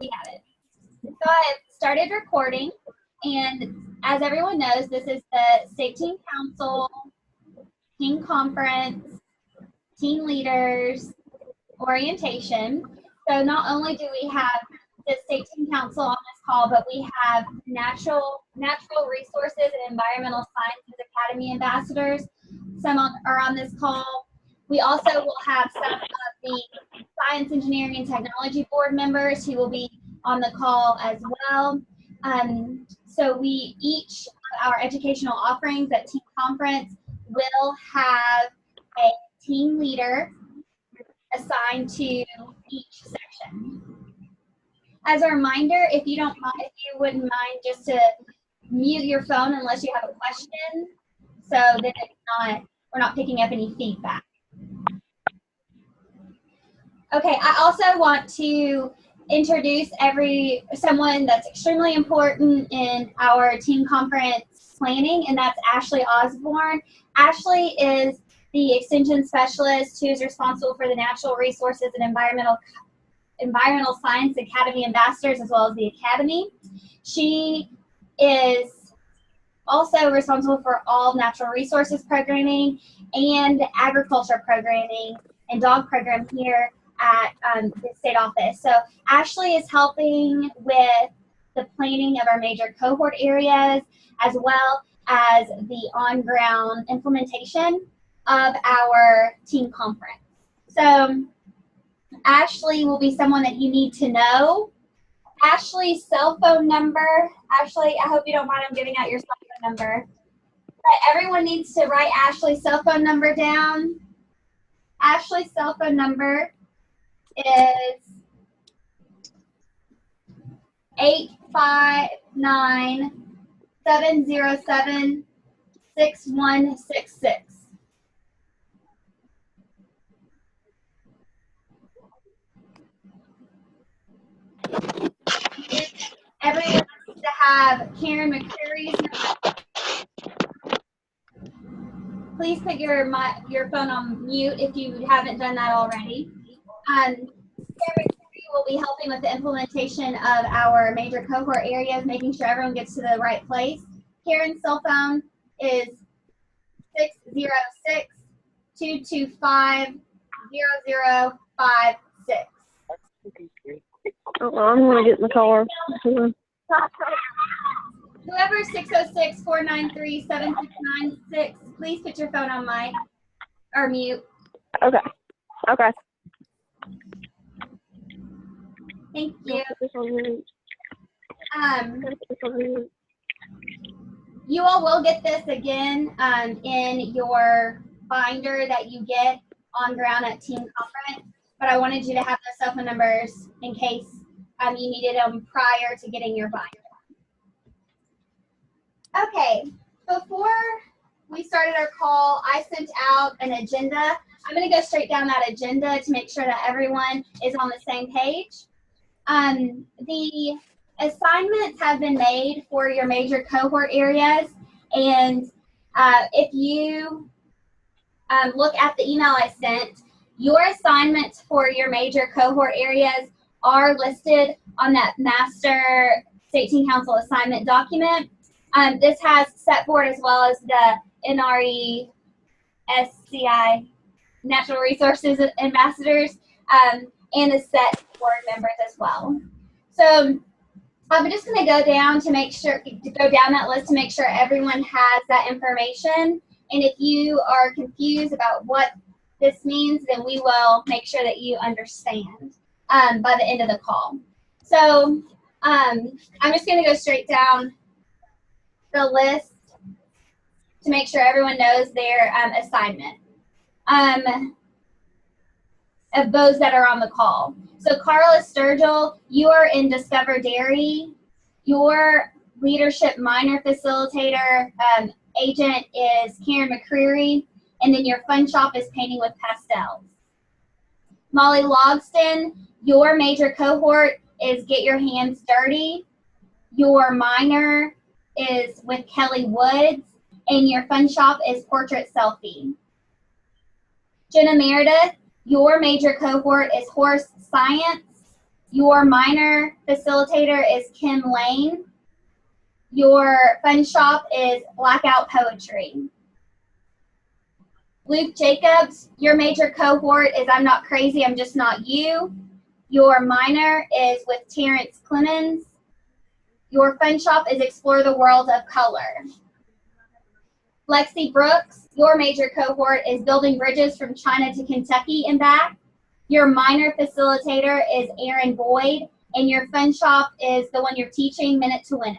We have it. So I've started recording, and as everyone knows, this is the State Teen Council, Teen Conference, Teen Leaders orientation. So not only do we have the State Teen Council on this call, but we have Natural Resources and Environmental Sciences Academy ambassadors. Some are on this call. We also will have some of the Science, Engineering, and Technology Board members who will be on the call as well. So we each, our educational offerings at Teen Conference will have a team leader assigned to each section. As a reminder, if you wouldn't mind just to mute your phone unless you have a question, so that we're not picking up any feedback. Okay, I also want to introduce someone that's extremely important in our Teen Conference planning, and that's Ashley Osborne. Ashley is the Extension Specialist who is responsible for the Natural Resources and Environmental Science Academy ambassadors, as well as the Academy. She is also responsible for all natural resources programming and agriculture programming and dog program here at the state office. So Ashley is helping with the planning of our major cohort areas, as well as the on-ground implementation of our Teen Conference. So Ashley will be someone that you need to know. Ashley's cell phone number. Ashley, I hope you don't mind I'm giving out your cell phone number. But everyone needs to write Ashley's cell phone number down. Ashley's cell phone number is 859-707-6166. Everyone needs to have Karen McCreary's number. Please put your phone on mute if you haven't done that already. Karen McCreary will be helping with the implementation of our major cohort areas, making sure everyone gets to the right place. Karen's cell phone is 606-225-0056. I'm going to get in the car. Whoever 606-493-7696, please put your phone on mic or mute. Okay. Thank you. You all will get this again in your binder that you get on ground at Teen Conference, but I wanted you to have those cell phone numbers in case you needed them prior to getting your binder. Okay, before we started our call, I sent out an agenda. I'm going to go straight down that agenda to make sure that everyone is on the same page. The assignments have been made for your major cohort areas, and if you look at the email I sent, your assignments for your major cohort areas are listed on that Master State Teen Council assignment document. This has set board as well as the NRE SCI Natural Resources Ambassadors and the set board members as well. So I'm just going to go down that list to make sure everyone has that information. And if you are confused about what this means, then we will make sure that you understand by the end of the call. So I'm just going to go straight down the list to make sure everyone knows their assignment of those that are on the call. So Carla Sturgill, you are in Discover Dairy. Your leadership minor facilitator agent is Karen McCreary, and then your fun shop is Painting with Pastels. Molly Logston, your major cohort is Get Your Hands Dirty. Your minor is with Kelly Woods, and your fun shop is Portrait Selfie. Jenna Meredith, your major cohort is Horse Science. Your minor facilitator is Kim Lane. Your fun shop is Blackout Poetry. Luke Jacobs, your major cohort is I'm Not Crazy, I'm Just Not You. Your minor is with Terrence Clemens. Your fun shop is Explore the World of Color. Lexi Brooks, your major cohort is Building Bridges from China to Kentucky and Back. Your minor facilitator is Aaron Boyd, and your fun shop is the one you're teaching, Minute to Win It.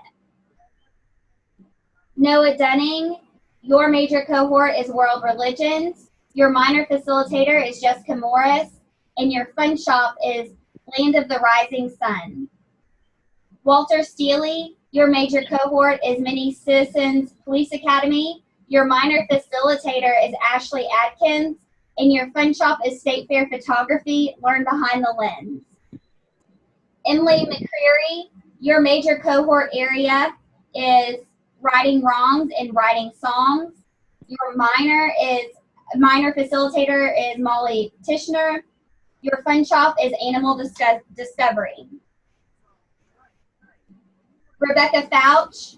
Noah Dunning, your major cohort is World Religions. Your minor facilitator is Jessica Morris, and your fun shop is Land of the Rising Sun. Walter Steele, your major cohort is Mini Citizens Police Academy. Your minor facilitator is Ashley Adkins, and your fun shop is State Fair Photography, Learn Behind the Lens. Emily McCreary, your major cohort area is Righting Wrongs and Writing Songs. Your minor facilitator is Molly Tishner. Your fun shop is Animal Discovery. Rebecca Fouch,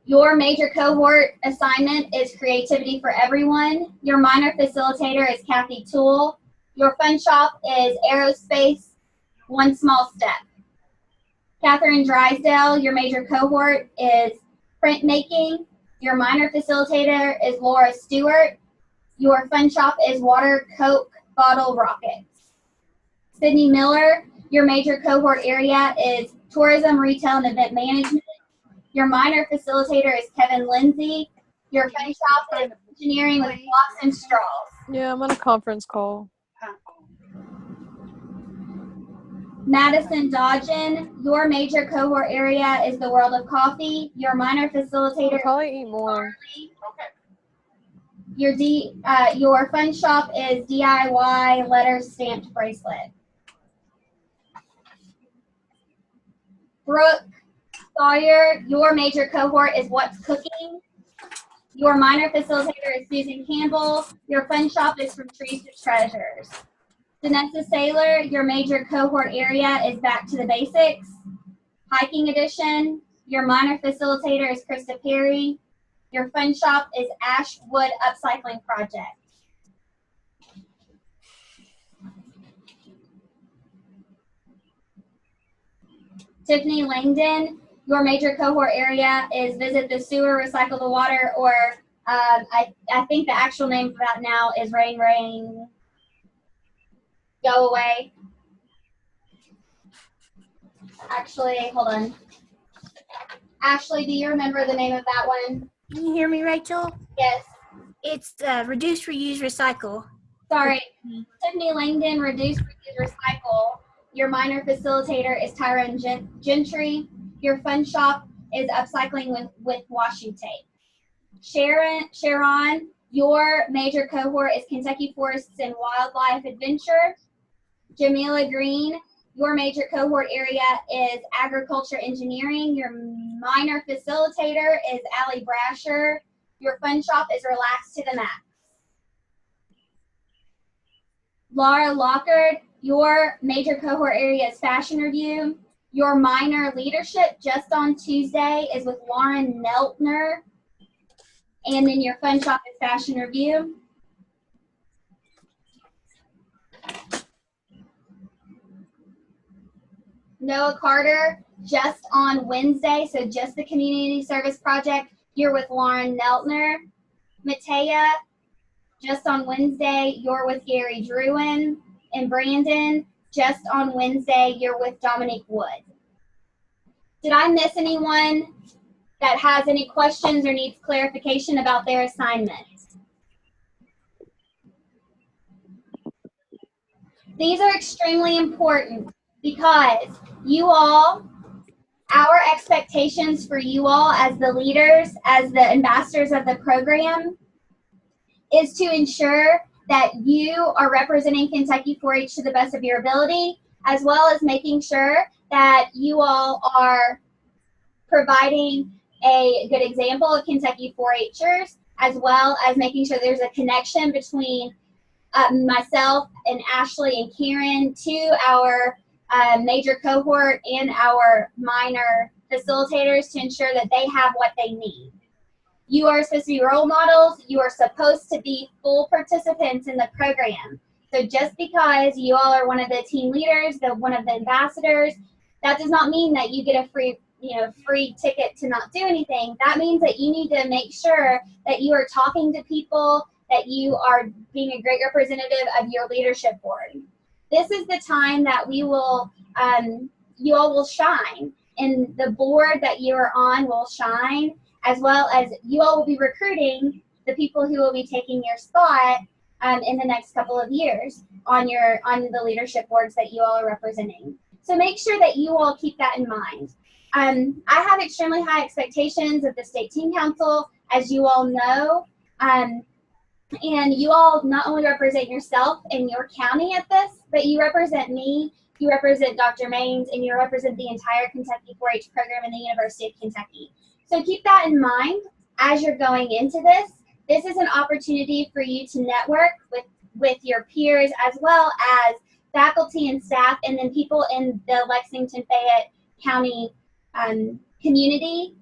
your major cohort assignment is Creativity for Everyone. Your minor facilitator is Kathy Toole. Your fun shop is Aerospace, One Small Step. Catherine Drysdale, your major cohort is Printmaking. Your minor facilitator is Laura Stewart. Your fun shop is Water Coke Bottle Rockets. Sydney Miller, your major cohort area is Tourism, Retail, and Event Management. Your minor facilitator is Kevin Lindsay. Your fun shop is Engineering with Blocks and Straws. Yeah, I'm on a conference call. Madison Dodgen, your major cohort area is the World of Coffee. Your minor facilitator I'll probably eat more. Your fun shop is DIY letter stamped bracelet. Brooke Sawyer, your major cohort is What's Cooking. Your minor facilitator is Susan Campbell. Your fun shop is From Trees to Treasures. Danessa Saylor, your major cohort area is Back to the Basics. Hiking Edition, your minor facilitator is Krista Perry. Your fun shop is Ashwood Upcycling Project. Tiffany Langdon, your major cohort area is Visit the Sewer, Recycle the Water, or I think the actual name for that now is Rain, Rain, Go Away. Actually, hold on. Ashley, do you remember the name of that one? Can you hear me, Rachel? Yes. It's Reduce, Reuse, Recycle. Sorry. Tiffany Langdon, Reduce, Reuse, Recycle. Your minor facilitator is Tyrone Gentry. Your fun shop is Upcycling with Washi Tape. Sharon, your major cohort is Kentucky Forests and Wildlife Adventure. Jamila Green, your major cohort area is Agriculture Engineering. Your minor facilitator is Allie Brasher. Your fun shop is Relax to the Max. Laura Lockard, your major cohort area is Fashion Review. Your minor leadership just on Tuesday is with Lauren Neltner. And then your fun shop is Fashion Review. Noah Carter, just on Wednesday, so just the Community Service Project, you're with Lauren Neltner. Matea, just on Wednesday, you're with Gary Druin. And Brandon, just on Wednesday, you're with Dominique Wood. Did I miss anyone that has any questions or needs clarification about their assignments? These are extremely important because you all, our expectations for you all as the leaders, as the ambassadors of the program, is to ensure that you are representing Kentucky 4-H to the best of your ability, as well as making sure that you all are providing a good example of Kentucky 4-Hers, as well as making sure there's a connection between myself and Ashley and Karen to our major cohort and our minor facilitators to ensure that they have what they need. You are supposed to be role models. You are supposed to be full participants in the program. So just because you all are one of the team leaders, one of the ambassadors, that does not mean that you get a free ticket to not do anything. That means that you need to make sure that you are talking to people, that you are being a great representative of your leadership board. This is the time that you all will shine, and the board that you are on will shine, as well as you all will be recruiting the people who will be taking your spot in the next couple of years on the leadership boards that you all are representing. So make sure that you all keep that in mind. I have extremely high expectations of the State Team Council, as you all know, and you all not only represent yourself and your county at this, but you represent me, you represent Dr. Maines, and you represent the entire Kentucky 4-H program in the University of Kentucky. So keep that in mind as you're going into this. This is an opportunity for you to network with your peers, as well as faculty and staff, and then people in the Lexington-Fayette County community.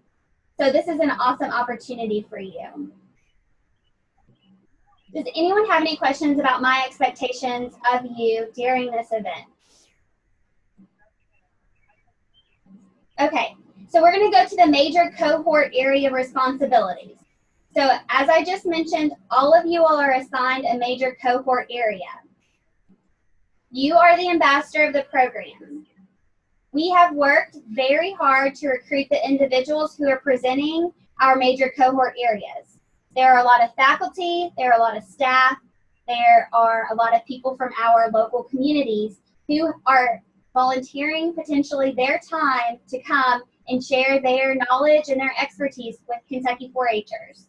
So this is an awesome opportunity for you. Does anyone have any questions about my expectations of you during this event? Okay, so we're going to go to the major cohort area responsibilities. So as I just mentioned, all of you all are assigned a major cohort area. You are the ambassador of the program. We have worked very hard to recruit the individuals who are presenting our major cohort areas. There are a lot of faculty, there are a lot of staff, there are a lot of people from our local communities who are volunteering potentially their time to come and share their knowledge and their expertise with Kentucky 4-Hers.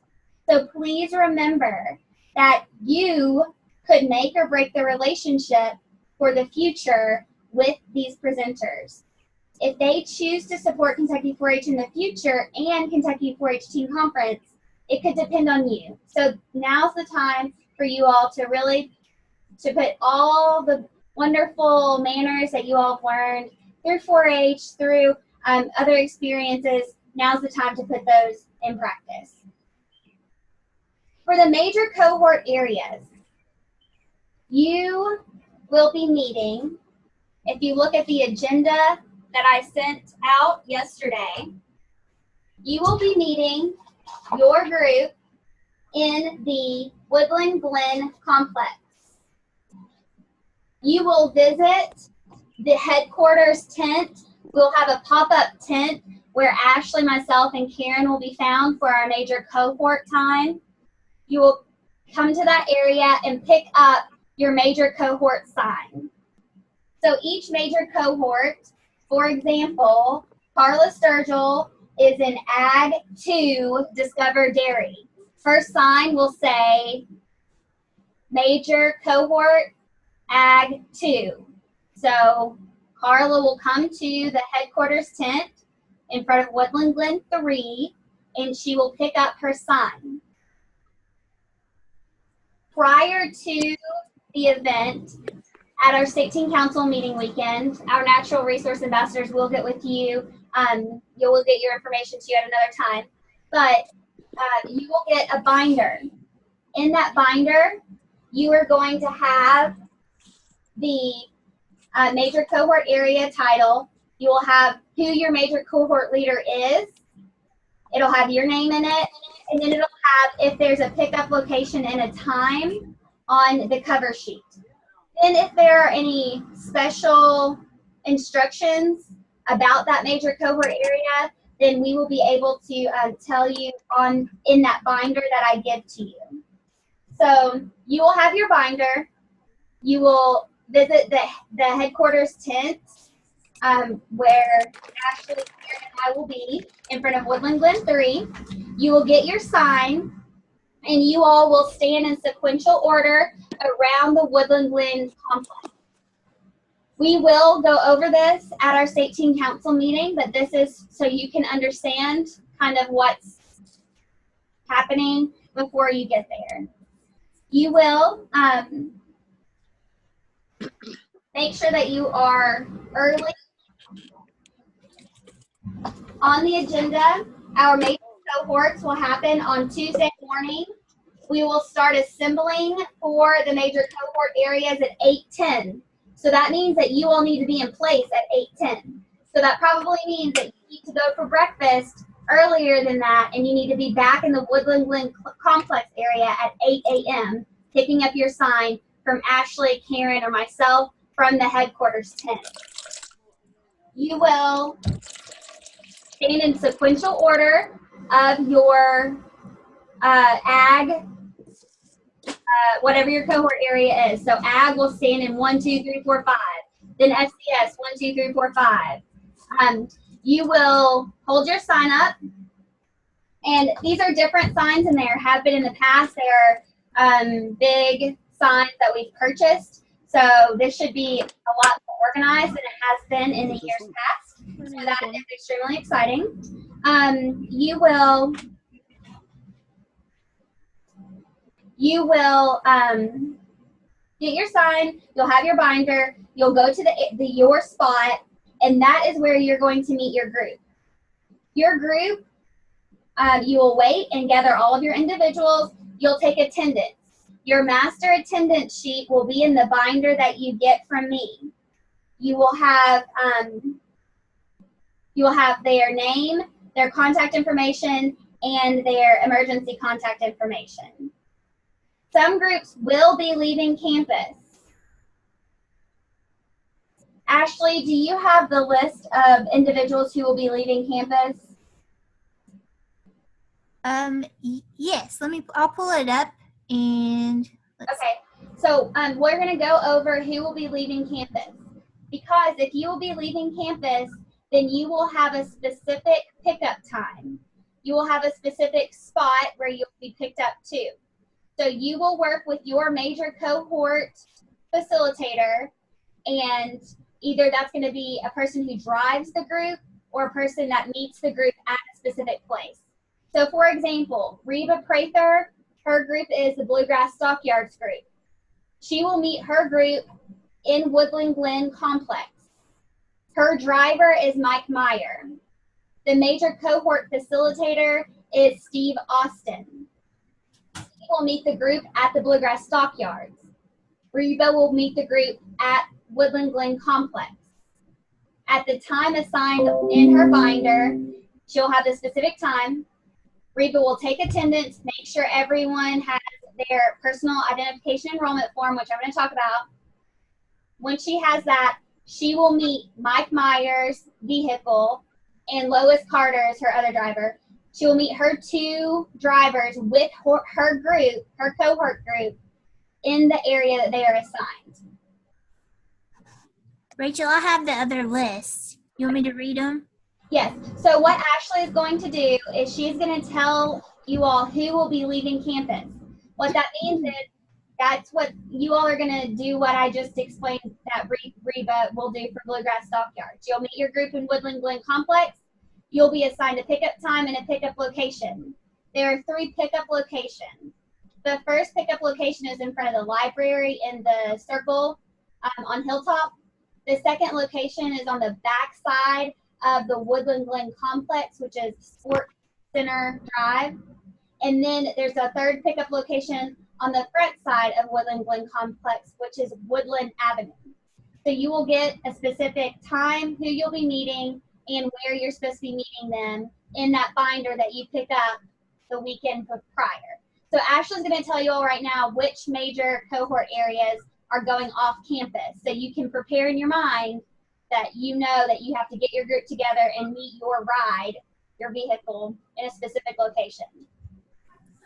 So please remember that you could make or break the relationship for the future with these presenters. If they choose to support Kentucky 4-H in the future and Kentucky 4-H Team Conference, it could depend on you. So now's the time for you all to really put all the wonderful manners that you all have learned through 4-H, through other experiences. Now's the time to put those in practice. For the major cohort areas, you will be meeting, if you look at the agenda that I sent out yesterday, you will be meeting your group in the Woodland Glen complex. You will visit the headquarters tent. We'll have a pop-up tent where Ashley, myself, and Karen will be found for our major cohort time. You will come to that area and pick up your major cohort sign. So each major cohort, for example, Carla Sturgill is in Ag 2 Discover Dairy. Her sign will say Major Cohort Ag 2. So Carla will come to the headquarters tent in front of Woodland Glen 3, and she will pick up her sign. Prior to the event, at our State Team Council meeting weekend, our natural resource ambassadors will get with you. You will get your information to you at another time. But you will get a binder. In that binder, you are going to have the major cohort area title. You will have who your major cohort leader is. It'll have your name in it. And then it'll have if there's a pickup location and a time on the cover sheet. Then if there are any special instructions about that major cohort area, then we will be able to tell you in that binder that I give to you. So you will have your binder. You will visit the headquarters tent where Ashley, Karen, and I will be in front of Woodland Glen 3. You will get your sign, and you all will stand in sequential order around the Woodland Glen complex. We will go over this at our State Team Council meeting, but this is so you can understand kind of what's happening before you get there. You will Make sure that you are early. On the agenda, our major cohorts will happen on Tuesday morning. We will start assembling for the major cohort areas at 8:10. So that means that you all need to be in place at 8:10. So that probably means that you need to go for breakfast earlier than that, and you need to be back in the Woodland Glen Complex area at 8 a.m., picking up your sign from Ashley, Karen, or myself from the headquarters tent. You will stand in sequential order of your ag, whatever your cohort area is. So ag will stand in 1, 2, 3, 4, 5. Then SDS 1, 2, 3, 4, 5. You will hold your sign up, and these are different signs than there have been in the past. They are big signs that we've purchased. So this should be a lot more organized than it has been in the years past. So that is extremely exciting. You will get your sign. You'll have your binder. You'll go to your spot, and that is where you're going to meet your group. Your group, you will wait and gather all of your individuals. You'll take attendance. Your master attendance sheet will be in the binder that you get from me. You will have their name, their contact information, and their emergency contact information. Some groups will be leaving campus. Ashley, do you have the list of individuals who will be leaving campus? Yes. I'll pull it up and. Okay. So we're going to go over who will be leaving campus. Because if you will be leaving campus, then you will have a specific pickup time. You will have a specific spot where you'll be picked up to. So you will work with your major cohort facilitator, and either that's going to be a person who drives the group or a person that meets the group at a specific place. So for example, Reba Prather, her group is the Bluegrass Stockyards group. She will meet her group in Woodland Glen Complex. Her driver is Mike Meyer. The major cohort facilitator is Steve Austin. He will meet the group at the Bluegrass Stockyards. Reba will meet the group at Woodland Glen Complex. At the time assigned in her binder, she'll have the specific time. Reba will take attendance, make sure everyone has their personal identification enrollment form, which I'm going to talk about. When she has that, she will meet Mike Meyer's vehicle and Lois Carter's, her other driver. She will meet her two drivers with her group, her cohort group, in the area that they are assigned. Rachel, I have the other list. You want me to read them? Yes. So what Ashley is going to do is she's going to tell you all who will be leaving campus. What that means is that's what you all are going to do, what I just explained that Reba will do for Bluegrass Stockyards. You'll meet your group in Woodland Glen Complex. You'll be assigned a pickup time and a pickup location. There are 3 pickup locations. The first pickup location is in front of the library in the circle on Hilltop. The second location is on the back side of the Woodland Glen Complex, which is Sports Center Drive. And then there's a third pickup location on the front side of Woodland Glen Complex, which is Woodland Avenue. So you will get a specific time, who you'll be meeting, and where you're supposed to be meeting them in that binder that you pick up the weekend prior. So Ashley's going to tell you all right now which major cohort areas are going off campus, so you can prepare in your mind that you know that you have to get your group together and meet your ride, your vehicle, in a specific location.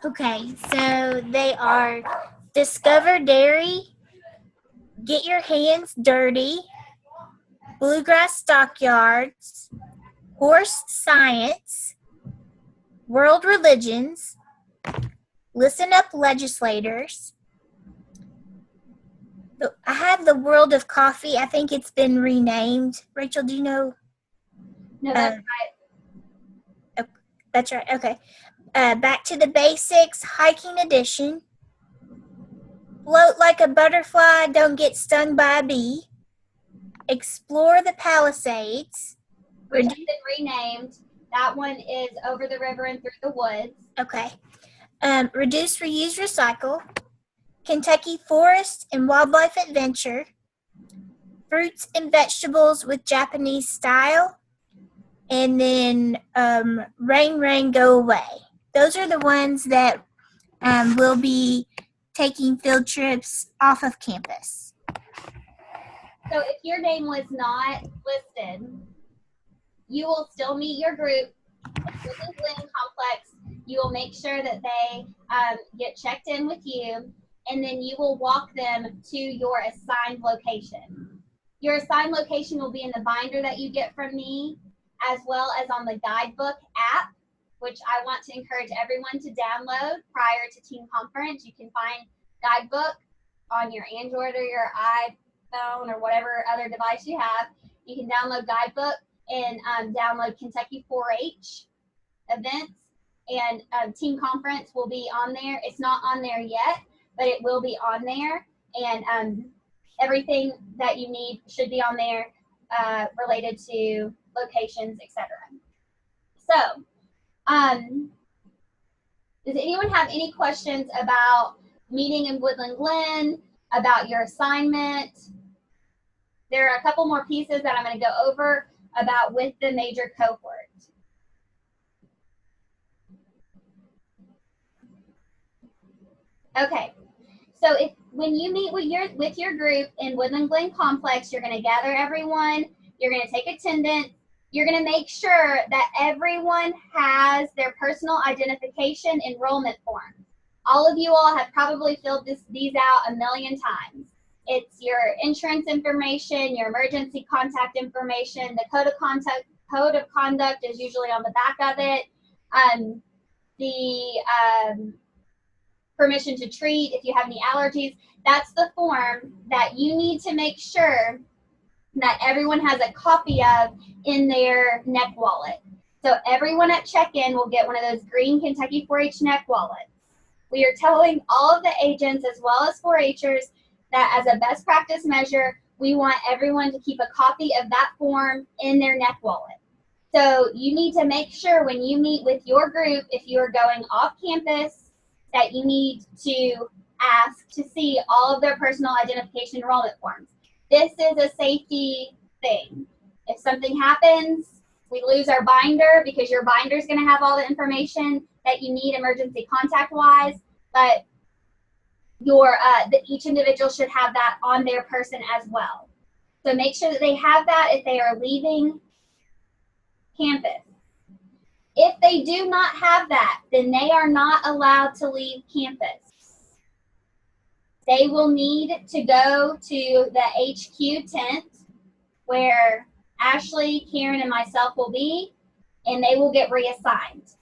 Okay, so they are Discover Dairy, Get Your Hands Dirty, Bluegrass Stockyards, Horse Science, World Religions, Listen Up Legislators. I have the World of Coffee. I think it's been renamed. Rachel, do you know? No, that's right. That's right. Okay. Back to the Basics, Hiking Edition. Float like a butterfly, don't get stung by a bee. Explore the Palisades. which has been renamed. That one is Over the River and Through the Woods. Okay. Reduce, Reuse, Recycle. Kentucky Forest and Wildlife Adventure. Fruits and Vegetables with Japanese Style. And then Rain, Rain, Go Away. Those are the ones that will be taking field trips off of campus. So if your name was not listed, you will still meet your group at the Glen Complex. You will make sure that they get checked in with you, and then you will walk them to your assigned location. Your assigned location will be in the binder that you get from me, as well as on the guidebook app, which I want to encourage everyone to download prior to team conference. You can find guidebook on your Android or your iPhone or whatever other device you have. You can download guidebook and download Kentucky 4-H events, and team conference will be on there. It's not on there yet, but it will be on there, and everything that you need should be on there related to locations, etc. So, does anyone have any questions about meeting in Woodland Glen, about your assignment? There are a couple more pieces that I'm going to go over about with the major cohort. Okay, so when you meet with your group in Woodland Glen Complex, you're going to gather everyone, you're going to take attendance, you're going to make sure that everyone has their personal identification enrollment form. All of you all have probably filled these out a million times. It's your insurance information, your emergency contact information, the code of conduct is usually on the back of it. The permission to treat, if you have any allergies, that's the form that you need to make sure that everyone has a copy of in their neck wallet. So everyone at check-in will get one of those green Kentucky 4-H neck wallets. We are telling all of the agents as well as 4-Hers that as a best practice measure, we want everyone to keep a copy of that form in their neck wallet. So you need to make sure when you meet with your group, if you are going off campus, that you need to ask to see all of their personal identification enrollment forms. This is a safety thing. If something happens, we lose our binder because your binder is going to have all the information that you need emergency contact-wise, but each individual should have that on their person as well. So make sure that they have that if they are leaving campus. If they do not have that, then they are not allowed to leave campus. They will need to go to the HQ tent where Ashley, Karen, and myself will be, and they will get reassigned.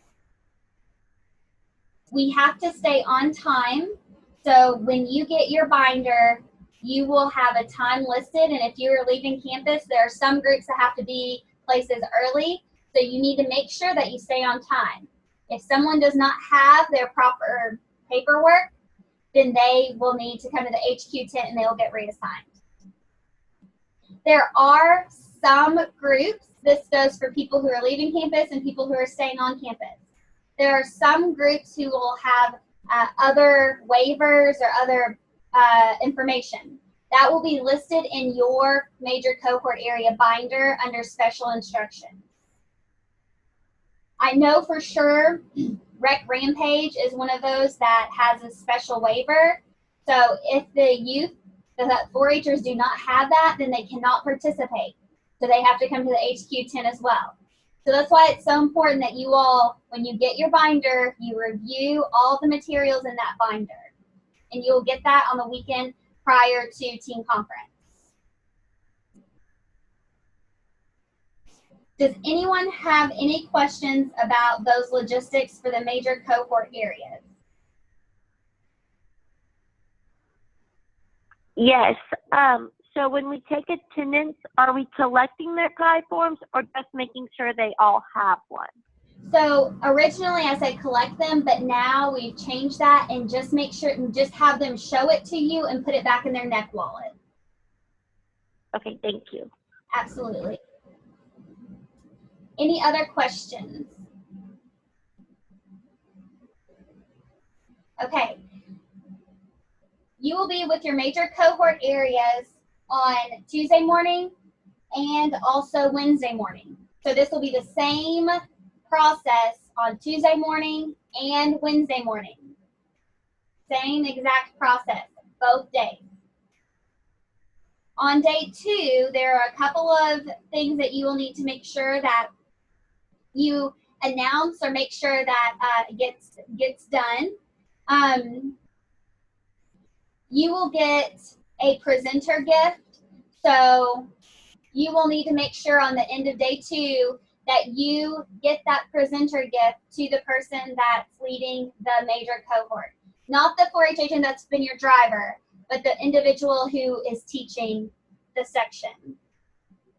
We have to stay on time. So when you get your binder, you will have a time listed, and if you're leaving campus, there are some groups that have to be places early, so you need to make sure that you stay on time. If someone does not have their proper paperwork, then they will need to come to the HQ tent and they will get reassigned. There are some groups, this goes for people who are leaving campus and people who are staying on campus. There are some groups who will have other waivers or other information. That will be listed in your major cohort area binder under special instructions. I know for sure Rec Rampage is one of those that has a special waiver. So if the 4-Hers do not have that, then they cannot participate. So they have to come to the HQ tent as well. So that's why it's so important that you all, when you get your binder, you review all the materials in that binder. And you'll get that on the weekend prior to team conference. Does anyone have any questions about those logistics for the major cohort areas? Yes. So when we take attendance, are we collecting their guide forms or just making sure they all have one? So originally I said collect them, but now we've changed that and just make sure and just have them show it to you and put it back in their neck wallet. Okay, thank you. Absolutely. Any other questions? Okay. You will be with your major cohort areas on Tuesday morning and also Wednesday morning. So this will be the same process on Tuesday morning and Wednesday morning. Same exact process, both days. On day 2, there are a couple of things that you will need to make sure that you announce or make sure that gets done. You will get a presenter gift. So you will need to make sure on the end of day 2 that you get that presenter gift to the person that's leading the major cohort. Not the 4-H agent that's been your driver, but the individual who is teaching the section.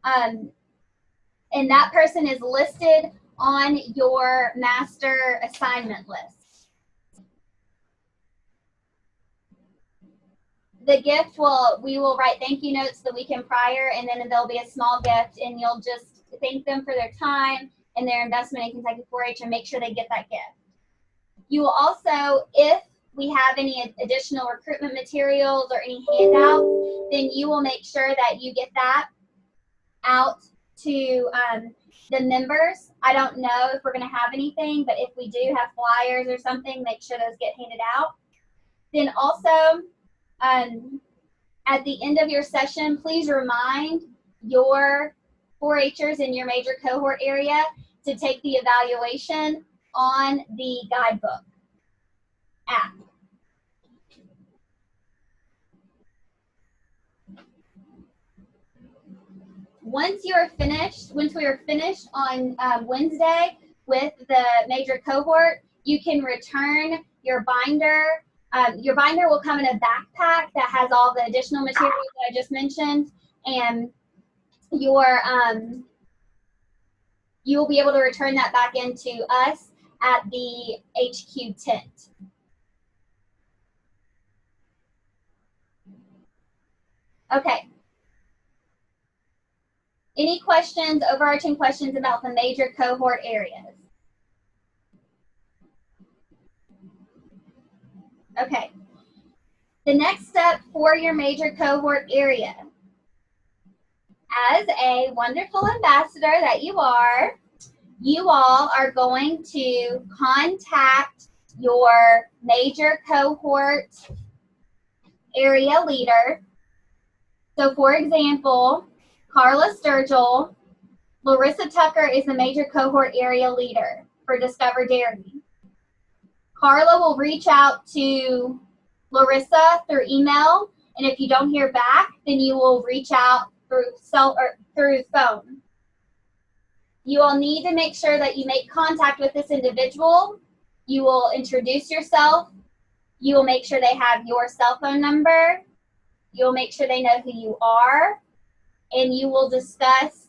And that person is listed on your master assignment list. The gift we will write thank you notes the weekend prior, and then there'll be a small gift, and you'll just thank them for their time and their investment in Kentucky 4-H and make sure they get that gift. You will also, if we have any additional recruitment materials or any handouts, then you will make sure that you get that out to the members. I don't know if we're going to have anything, but if we do have flyers or something, make sure those get handed out. Then also, at the end of your session, please remind your 4-Hers in your major cohort area to take the evaluation on the guidebook app. Once we are finished on Wednesday with the major cohort, you can return your binder. Your binder will come in a backpack that has all the additional materials that I just mentioned, and you will be able to return that back into us at the HQ tent. Okay. Any questions, overarching questions about the major cohort areas? Okay. The next step for your major cohort area. As a wonderful ambassador that you all are going to contact your major cohort area leader. So for example, Carla Sturgill, Larissa Tucker is the major cohort area leader for Discover Dairy. Carla will reach out to Larissa through email, and if you don't hear back, then you will reach out through phone. You will need to make sure that you make contact with this individual. You will introduce yourself. You will make sure they have your cell phone number. You'll make sure they know who you are, and you will discuss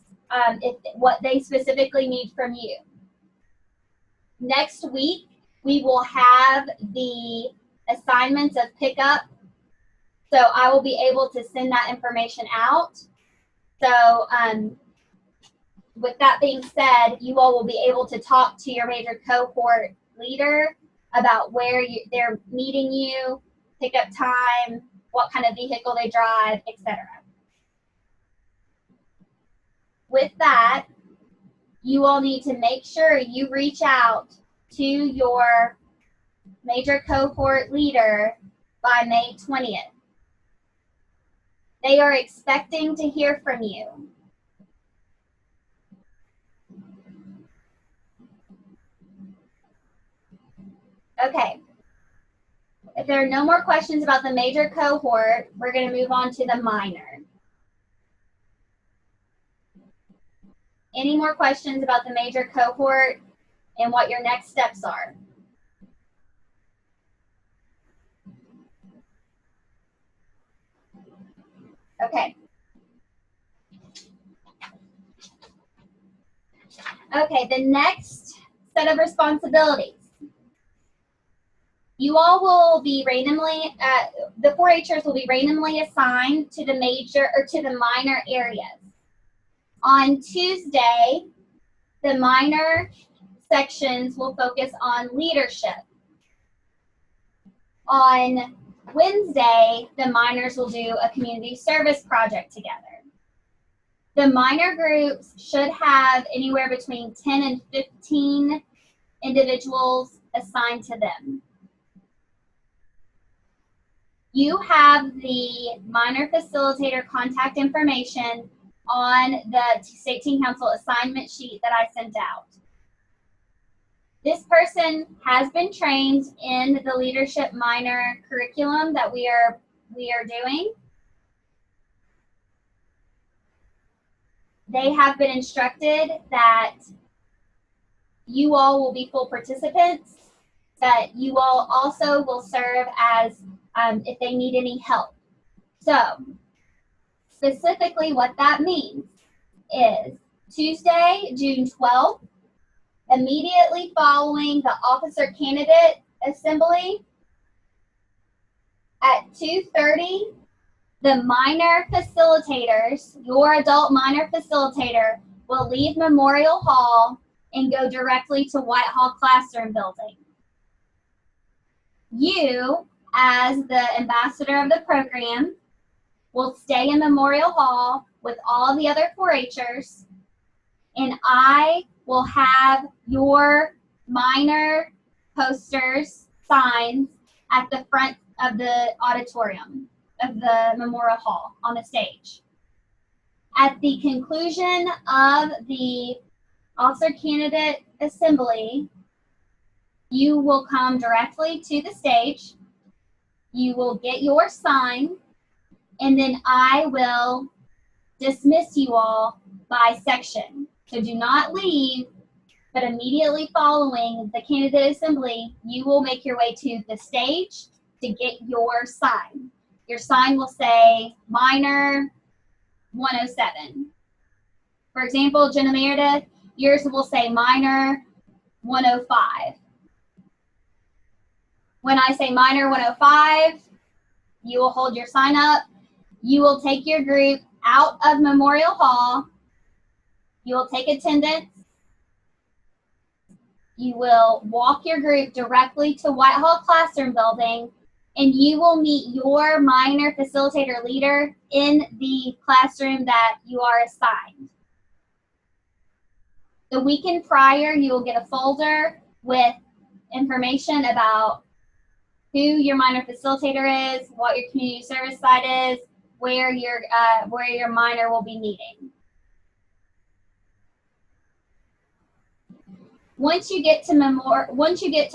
what they specifically need from you. Next week, we will have the assignments of pickup, so I will be able to send that information out. So with that being said, you all will be able to talk to your major cohort leader about where they're meeting you, pickup time, what kind of vehicle they drive, etc. With that, you all need to make sure you reach out to your major cohort leader by May 20th. They are expecting to hear from you. Okay. If there are no more questions about the major cohort, we're going to move on to the minor. Any more questions about the major cohort and what your next steps are? Okay. Okay, the next set of responsibilities. You all will be randomly, the 4-Hers will be randomly assigned to the major or to the minor areas. On Tuesday, the minor sections will focus on leadership. On Wednesday, the minors will do a community service project together. The minor groups should have anywhere between 10 and 15 individuals assigned to them. You have the minor facilitator contact information on the TC18 Council assignment sheet that I sent out. This person has been trained in the leadership minor curriculum that we are doing. They have been instructed that you all will be full participants, that you all also will serve as if they need any help. So specifically what that means is Tuesday, June 12th, immediately following the officer candidate assembly at 2:30, the minor facilitators, your adult minor facilitator, will leave Memorial Hall and go directly to Whitehall Classroom Building. You, as the ambassador of the program, will stay in Memorial Hall with all the other 4-Hers, and I will have your minor posters, signs at the front of the auditorium of the Memorial Hall on the stage. At the conclusion of the officer candidate assembly, you will come directly to the stage. You will get your sign, and then I will dismiss you all by section. So do not leave, but immediately following the candidate assembly, you will make your way to the stage to get your sign. Your sign will say minor 107. For example, Jenna Meredith, yours will say minor 105. When I say minor 105, you will hold your sign up. You will take your group out of Memorial Hall. You will take attendance. You will walk your group directly to Whitehall Classroom Building, and you will meet your minor facilitator leader in the classroom that you are assigned. The weekend prior, you will get a folder with information about who your minor facilitator is, what your community service site is, where your minor will be meeting. Once you get to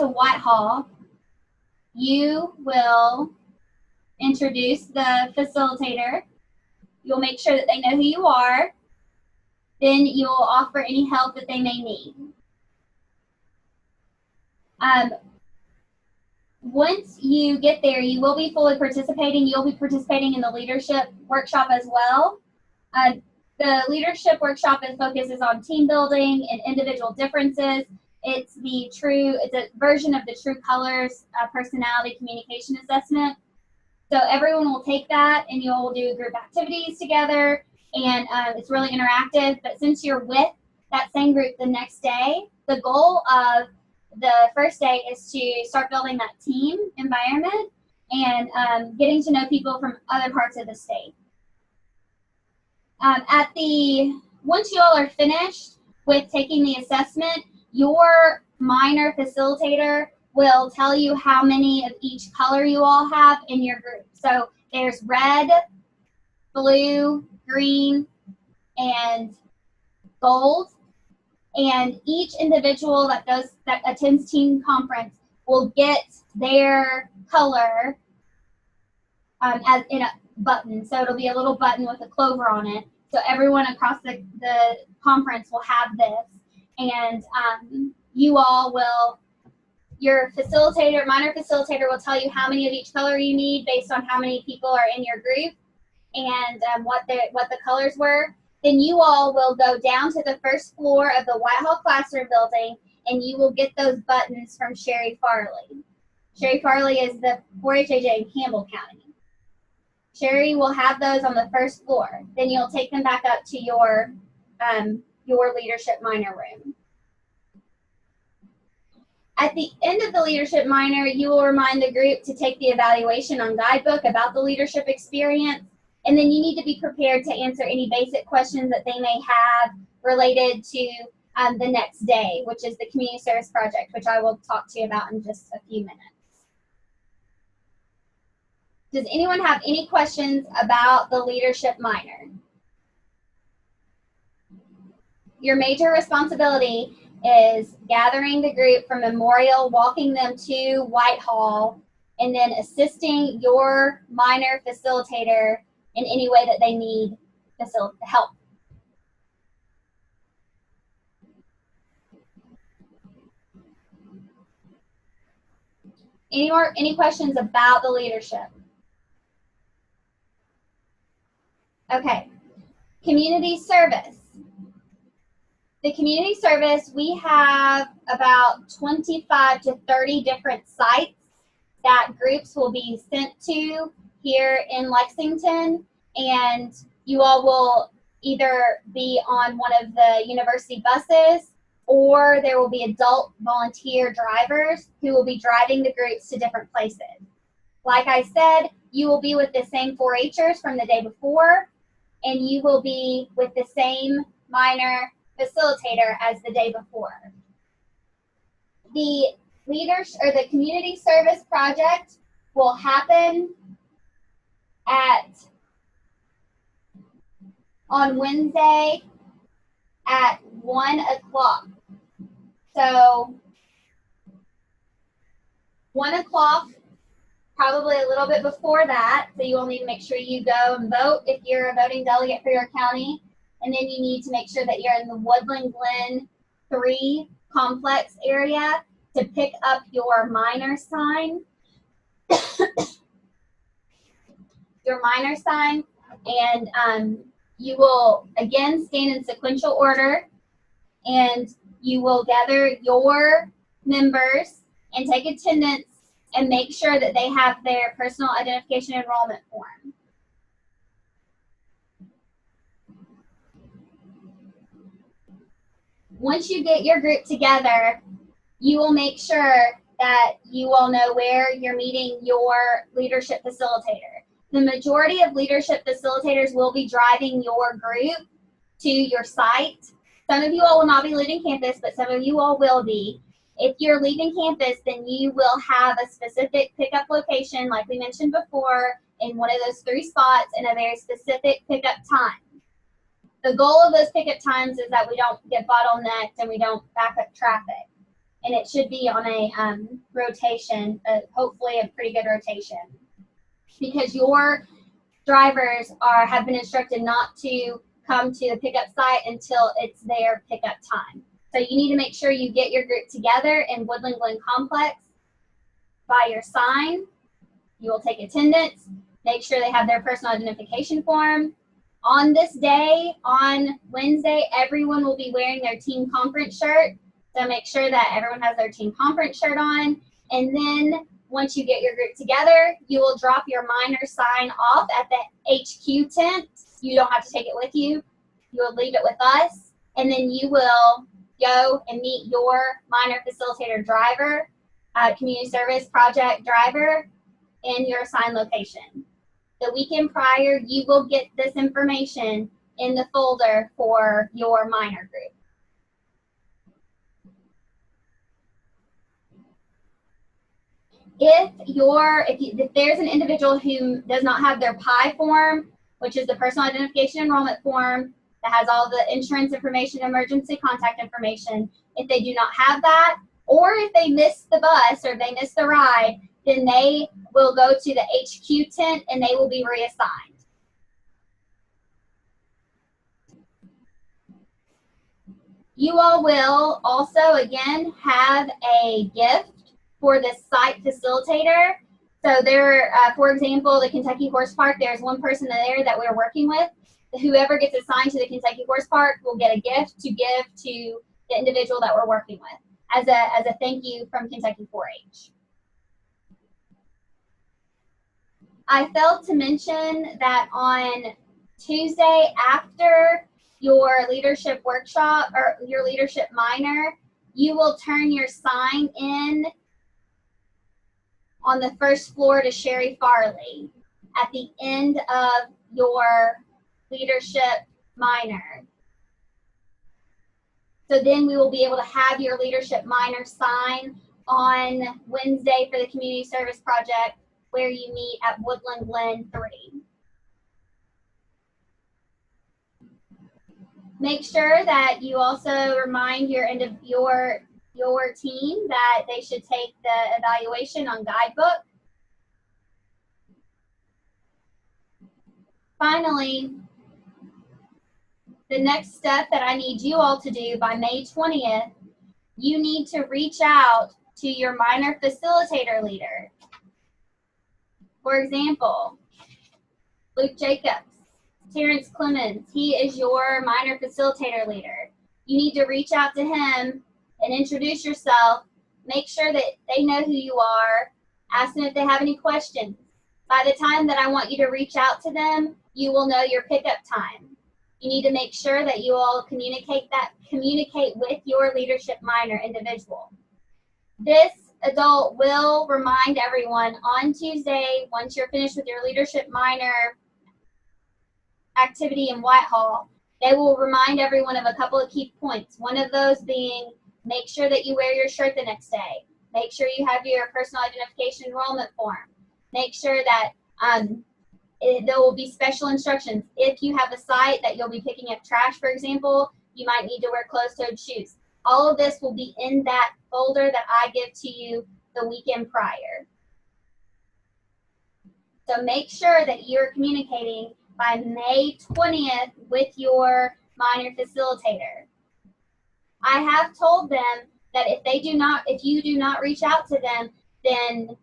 Whitehall, you will introduce the facilitator. You'll make sure that they know who you are. Then you'll offer any help that they may need. Once you get there, you will be fully participating. You'll be participating in the leadership workshop as well. The leadership workshop focuses on team building and individual differences. It's a version of the True Colors personality communication assessment. So everyone will take that and you'll do group activities together, and it's really interactive. But since you're with that same group the next day, the goal of the first day is to start building that team environment and getting to know people from other parts of the state. Once you all are finished with taking the assessment, your minor facilitator will tell you how many of each color you all have in your group. So there's red, blue, green, and gold. And each individual that attends team conference will get their color as in a button. So it'll be a little button with a clover on it. So everyone across the conference will have this. And your minor facilitator will tell you how many of each color you need based on how many people are in your group and what the colors were. Then you all will go down to the first floor of the Whitehall Classroom Building, and you will get those buttons from Sherry Farley. Sherry Farley is the 4-H AJ in Campbell County. Sherry will have those on the first floor. Then you'll take them back up to your leadership minor room. At the end of the leadership minor, you will remind the group to take the evaluation on guidebook about the leadership experience, and then you need to be prepared to answer any basic questions that they may have related to the next day, which is the community service project, which I will talk to you about in just a few minutes. Does anyone have any questions about the leadership minor? Your major responsibility is gathering the group from Memorial, walking them to Whitehall, and then assisting your minor facilitator in any way that they need help. Any questions about the leadership? Okay, community service. The community service, we have about 25 to 30 different sites that groups will be sent to here in Lexington, and you all will either be on one of the university buses, or there will be adult volunteer drivers who will be driving the groups to different places. Like I said, you will be with the same 4-Hers from the day before, and you will be with the same minor facilitator as the day before. The the community service project will happen on Wednesday at 1 o'clock. So 1 o'clock, probably a little bit before that, so you will need to make sure you go and vote if you're a voting delegate for your county. And then you need to make sure that you're in the Woodland Glen 3 complex area to pick up your minor sign. Your minor sign, and you will again stand in sequential order, and you will gather your members and take attendance and make sure that they have their personal identification enrollment form. Once you get your group together, you will make sure that you all know where you're meeting your leadership facilitator. The majority of leadership facilitators will be driving your group to your site. Some of you all will not be leaving campus, but some of you all will be. If you're leaving campus, then you will have a specific pickup location, like we mentioned before, in one of those 3 spots and a very specific pickup time. The goal of those pickup times is that we don't get bottlenecked and we don't back up traffic. And it should be on a rotation, hopefully a pretty good rotation. Because your drivers have been instructed not to come to the pickup site until it's their pickup time. So you need to make sure you get your group together in Woodland Glen Complex by your sign. You will take attendance, make sure they have their personal identification form. On this day, on Wednesday, everyone will be wearing their team conference shirt. So make sure that everyone has their team conference shirt on. And then once you get your group together, you will drop your minor sign off at the HQ tent. You don't have to take it with you. You will leave it with us. And then you will go and meet your minor facilitator driver, community service project driver in your assigned location. The weekend prior, you will get this information in the folder for your minor group. If there's an individual who does not have their PI form, which is the personal identification enrollment form that has all the insurance information, emergency contact information, if they do not have that, or if they miss the bus or they miss the ride, then they will go to the HQ tent and they will be reassigned. You all will also, again, have a gift for the site facilitator. So there, for example, the Kentucky Horse Park, there's one person there that we're working with. Whoever gets assigned to the Kentucky Horse Park will get a gift to give to the individual that we're working with as a thank you from Kentucky 4-H. I failed to mention that on Tuesday after your leadership workshop or your leadership minor, you will turn your sign in on the first floor to Sherry Farley at the end of your leadership minor. So then we will be able to have your leadership minor sign on Wednesday for the community service project where you meet at Woodland Glen 3. Make sure that you also remind your team that they should take the evaluation on guidebook. Finally, the next step that I need you all to do by May 20th, you need to reach out to your minor facilitator leader. For example, Luke Jacobs, Terrence Clemens, he is your minor facilitator leader. You need to reach out to him and introduce yourself. Make sure that they know who you are. Ask them if they have any questions. By the time that I want you to reach out to them, you will know your pickup time. You need to make sure that you all communicate with your leadership minor individual. This adult will remind everyone on Tuesday, once you're finished with your leadership minor activity in Whitehall, they will remind everyone of a couple of key points. One of those being, make sure that you wear your shirt the next day. Make sure you have your personal identification enrollment form. Make sure that there will be special instructions. If you have a site that you'll be picking up trash, for example, you might need to wear closed-toed shoes. All of this will be in that folder that I give to you the weekend prior. So make sure that you're communicating by May 20th with your minor facilitator. I have told them that if you do not reach out to them, then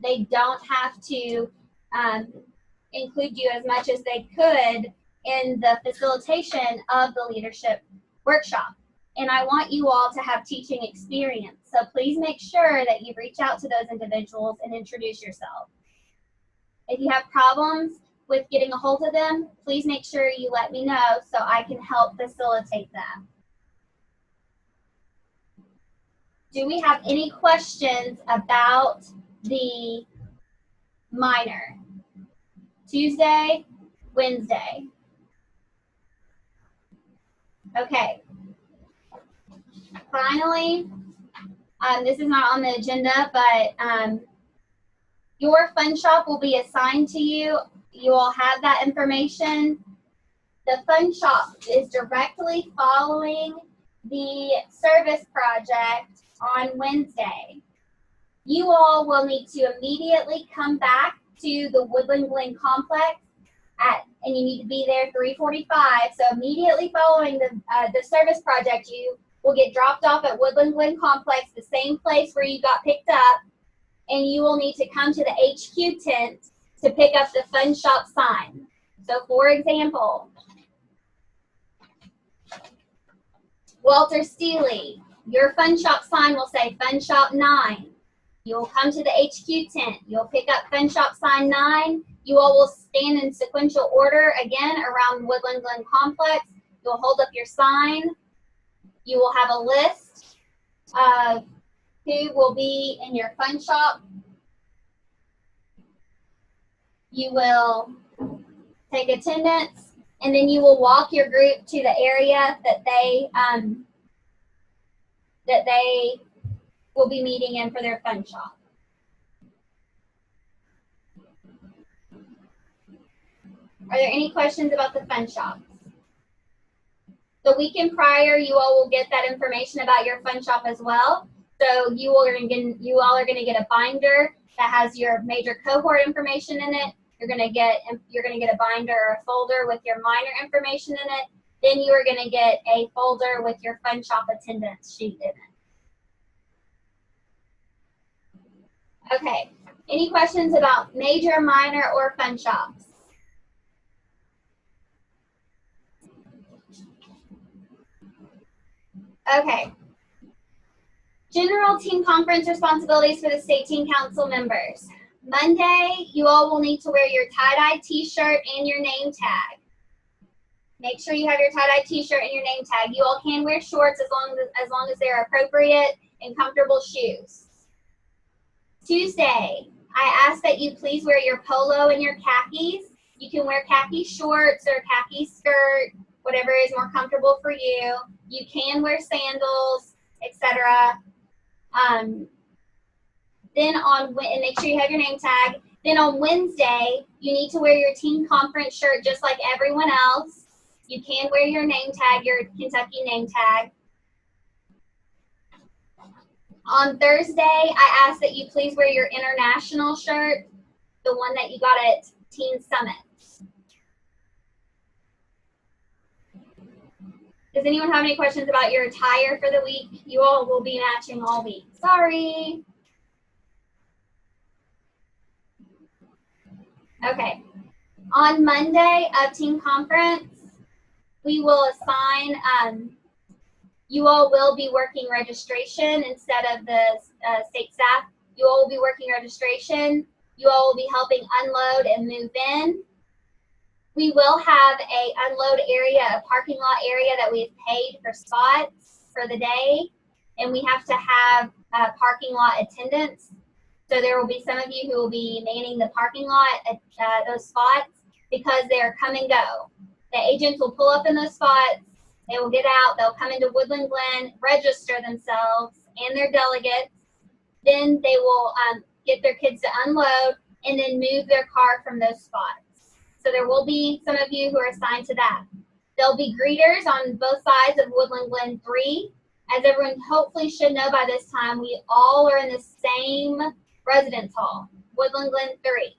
they don't have to include you as much as they could in the facilitation of the leadership workshop. And I want you all to have teaching experience. So please make sure that you reach out to those individuals and introduce yourself. If you have problems with getting a hold of them, please make sure you let me know so I can help facilitate them. Do we have any questions about the minor? Tuesday, Wednesday. Okay. Finally, this is not on the agenda, but your fun shop will be assigned to you. You all have that information. The fun shop is directly following the service project on Wednesday. You all will need to immediately come back to the Woodland Glen complex and you need to be there 3:45. So immediately following the service project, you will get dropped off at Woodland Glen complex, the same place where you got picked up, and you will need to come to the HQ tent to pick up the fun shop sign. So for example, Walter Steele, your fun shop sign will say Fun Shop 9. You'll come to the HQ tent. You'll pick up Fun Shop sign 9. You all will stand in sequential order again around Woodland Glen complex. You'll hold up your sign. You will have a list of who will be in your fun shop. You will take attendance, and then you will walk your group to the area that they will be meeting in for their fun shop. Are there any questions about the fun shops? The weekend prior, you all will get that information about your fun shop as well. So you all are going to get a binder that has your major cohort information in it. You're going to get a binder or a folder with your minor information in it. Then you are going to get a folder with your fun shop attendance sheet in it. Okay. Any questions about major, minor, or fun shops? Okay. General team conference responsibilities for the state team council members. Monday, you all will need to wear your tie-dye t-shirt and your name tag. Make sure you have your tie-dye t-shirt and your name tag. You all can wear shorts as long as they're appropriate and comfortable shoes. Tuesday, I ask that you please wear your polo and your khakis. You can wear khaki shorts or khaki skirt, whatever is more comfortable for you. You can wear sandals, etc. Then and make sure you have your name tag. Then on Wednesday, you need to wear your team conference shirt just like everyone else. You can wear your name tag, your Kentucky name tag. On Thursday, I ask that you please wear your international shirt, the one that you got at Teen Summit. Does anyone have any questions about your attire for the week? You all will be matching all week. Sorry. Okay. On Monday of team conference, we will assign, you all will be working registration instead of the state staff. You all will be working registration. You all will be helping unload and move in. We will have a unload area, a parking lot area that we've paid for spots for the day, and we have to have parking lot attendants. So there will be some of you who will be manning the parking lot at those spots because they're come and go. The agents will pull up in those spots, they will get out, they'll come into Woodland Glen, register themselves and their delegates. Then they will get their kids to unload and then move their car from those spots. So there will be some of you who are assigned to that. There'll be greeters on both sides of Woodland Glen 3. As everyone hopefully should know by this time, we all are in the same residence hall, Woodland Glen 3.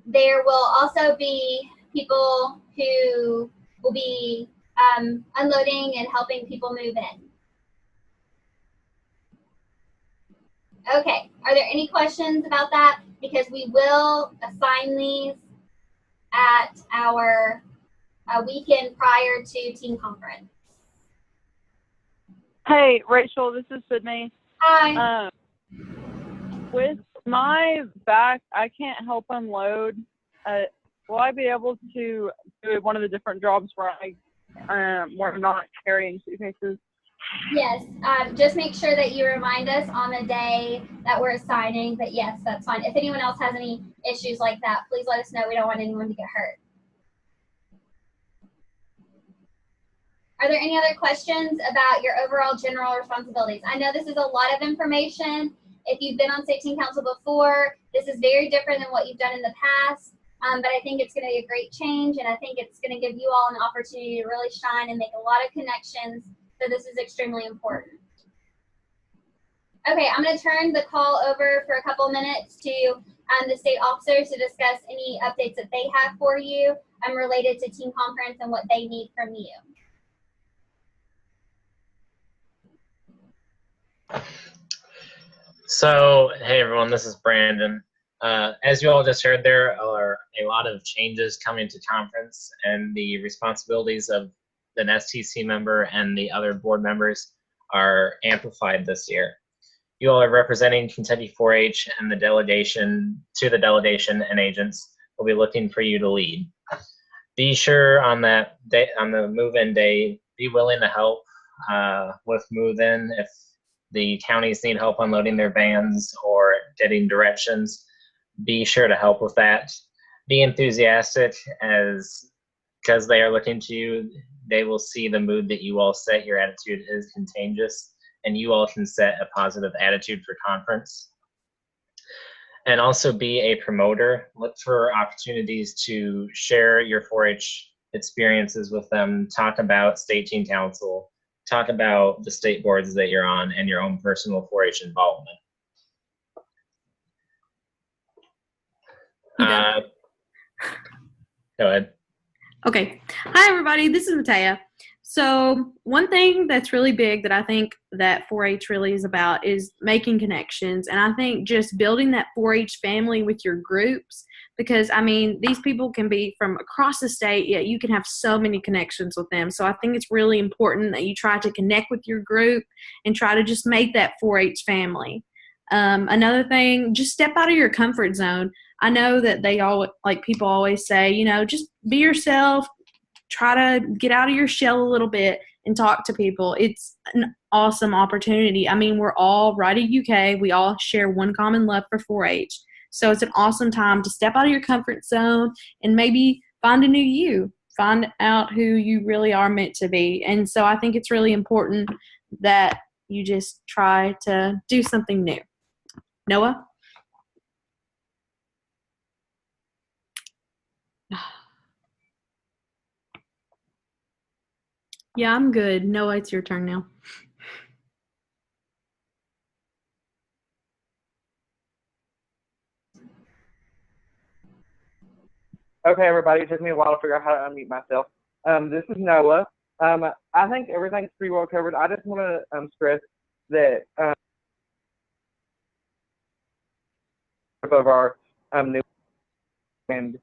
There will also be people who will be unloading and helping people move in. Okay, are there any questions about that? Because we will assign these at our weekend prior to team conference. Hey, Rachel, this is Sydney. Hi. With my back, I can't help unload. Will I be able to do one of the different jobs where I'm not carrying suitcases? Yes, just make sure that you remind us on the day that we're assigning, but yes, that's fine. If anyone else has any issues like that, please let us know. We don't want anyone to get hurt. Are there any other questions about your overall general responsibilities? I know this is a lot of information. If you've been on State Team Council before, this is very different than what you've done in the past, but I think it's going to be a great change, and I think it's going to give you all an opportunity to really shine and make a lot of connections. So this is extremely important. Okay, I'm going to turn the call over for a couple minutes to the state officers to discuss any updates that they have for you related to team conference and what they need from you. So, hey everyone, this is Brandon. As you all just heard, there are a lot of changes coming to conference, and the responsibilities of an STC member and the other board members are amplified this year. You all are representing Kentucky 4-H, and the delegation and agents will be looking for you to lead. Be sure on that day, on the move-in day, be willing to help with move-in if the counties need help unloading their vans or getting directions. Be sure to help with that. Be enthusiastic, because they are looking to you. They will see the mood that you all set. Your attitude is contagious, and you all can set a positive attitude for conference. And also be a promoter. Look for opportunities to share your 4-H experiences with them. Talk about State Team Council. Talk about the state boards that you're on and your own personal 4-H involvement. Go ahead. Okay. Hi, everybody. This is Matea. So one thing that's really big that I think that 4-H really is about is making connections. And I think just building that 4-H family with your groups, because, I mean, these people can be from across the state, yet you can have so many connections with them. So I think it's really important that you try to connect with your group and try to just make that 4-H family. Another thing, just step out of your comfort zone. I know that people always say, just be yourself, try to get out of your shell a little bit and talk to people. It's an awesome opportunity. I mean, we're all right at UK. We all share one common love for 4-H. So it's an awesome time to step out of your comfort zone and maybe find a new you, find out who you really are meant to be. And so I think it's really important that you just try to do something new. Noah? Yeah, I'm good. Noah, it's your turn now. Okay, everybody, it took me a while to figure out how to unmute myself. This is Noah. I think everything's pretty well covered. I just want to stress that of our new and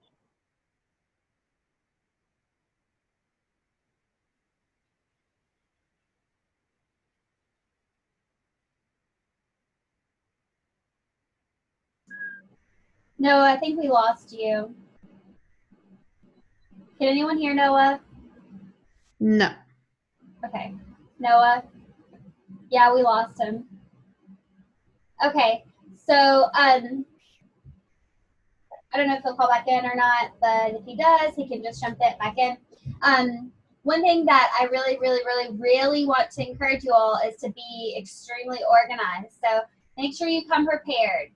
Noah, I think we lost you. Can anyone hear Noah? No. Okay. Noah? Yeah, we lost him. Okay. So, I don't know if he'll call back in or not, but if he does, he can just jump it back in. One thing that I really, really, really, really want to encourage you all is to be extremely organized. So make sure you come prepared.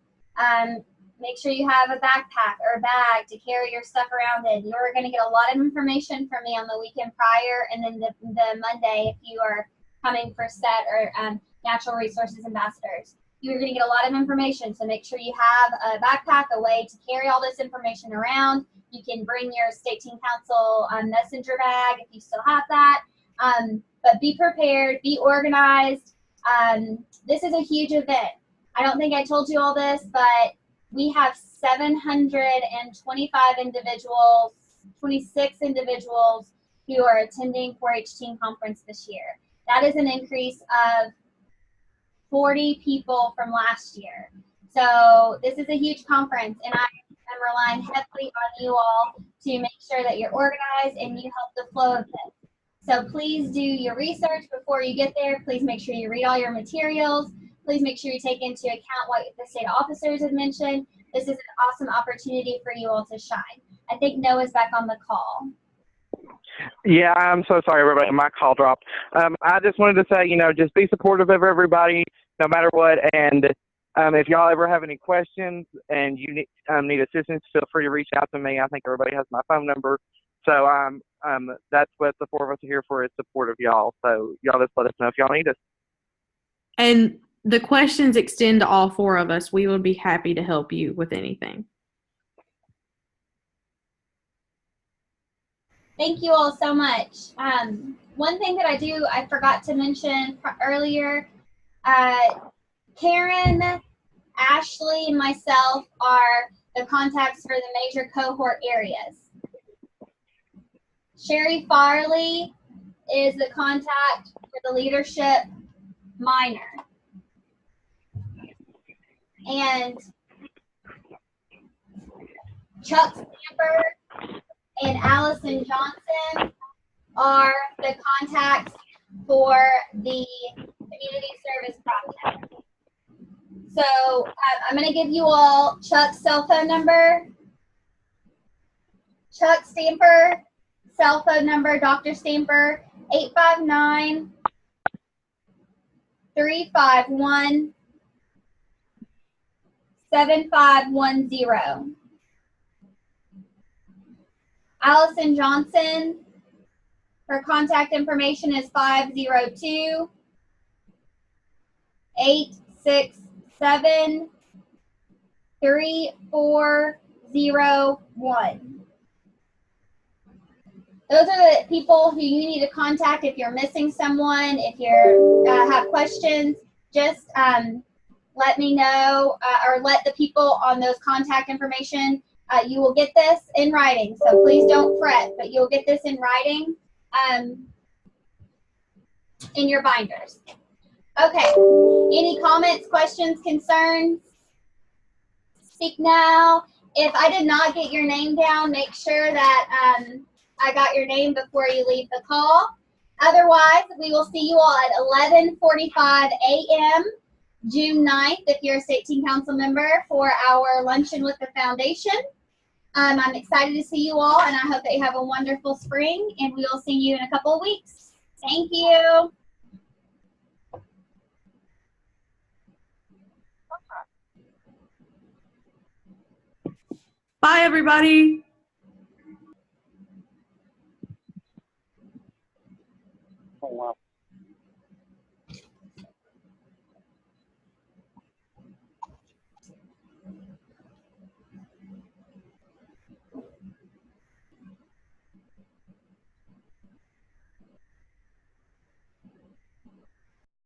Make sure you have a backpack or a bag to carry your stuff around in. You're going to get a lot of information from me on the weekend prior, and then the Monday if you are coming for SET or Natural Resources Ambassadors. You're going to get a lot of information, so make sure you have a backpack, a way to carry all this information around. You can bring your State Team Council messenger bag if you still have that. But be prepared, be organized. This is a huge event. I don't think I told you all this, but we have 725 individuals, 26 individuals who are attending 4-H Teen Conference this year. That is an increase of 40 people from last year. So this is a huge conference, and I'm relying heavily on you all to make sure that you're organized and you help the flow of this. So please do your research before you get there. Please make sure you read all your materials. Please make sure you take into account what the state officers have mentioned. This is an awesome opportunity for you all to shine. I think Noah's back on the call. yeah, I'm so sorry, everybody. My call dropped. I just wanted to say, just be supportive of everybody, no matter what. And if y'all ever have any questions and you need assistance, feel free to reach out to me. I think everybody has my phone number. So that's what the four of us are here for, is support of y'all. So y'all just let us know if y'all need us. And the questions extend to all four of us. We would be happy to help you with anything. Thank you all so much. One thing that I forgot to mention earlier, Karen, Ashley, and myself are the contacts for the major cohort areas. Sherry Farley is the contact for the leadership minor. And Chuck Stamper and Allison Johnson are the contacts for the community service project. So I'm going to give you all Chuck's cell phone number. Chuck Stamper, cell phone number, Dr. Stamper, 859-351-7510. Allison Johnson, her contact information is 502-867-3401. Those are the people who you need to contact if you're missing someone, if you have questions. Just let me know or let the people on those contact information. You will get this in writing, so please don't fret, but you'll get this in writing in your binders. Okay. Any comments, questions, concerns? Speak now. If I did not get your name down, make sure that I got your name before you leave the call. Otherwise, we will see you all at 11:45 a.m. June 9th, if you're a state team council member, for our luncheon with the foundation. I'm excited to see you all, and I hope that you have a wonderful spring, and we will see you in a couple of weeks. Thank you. Bye, everybody. Oh, wow.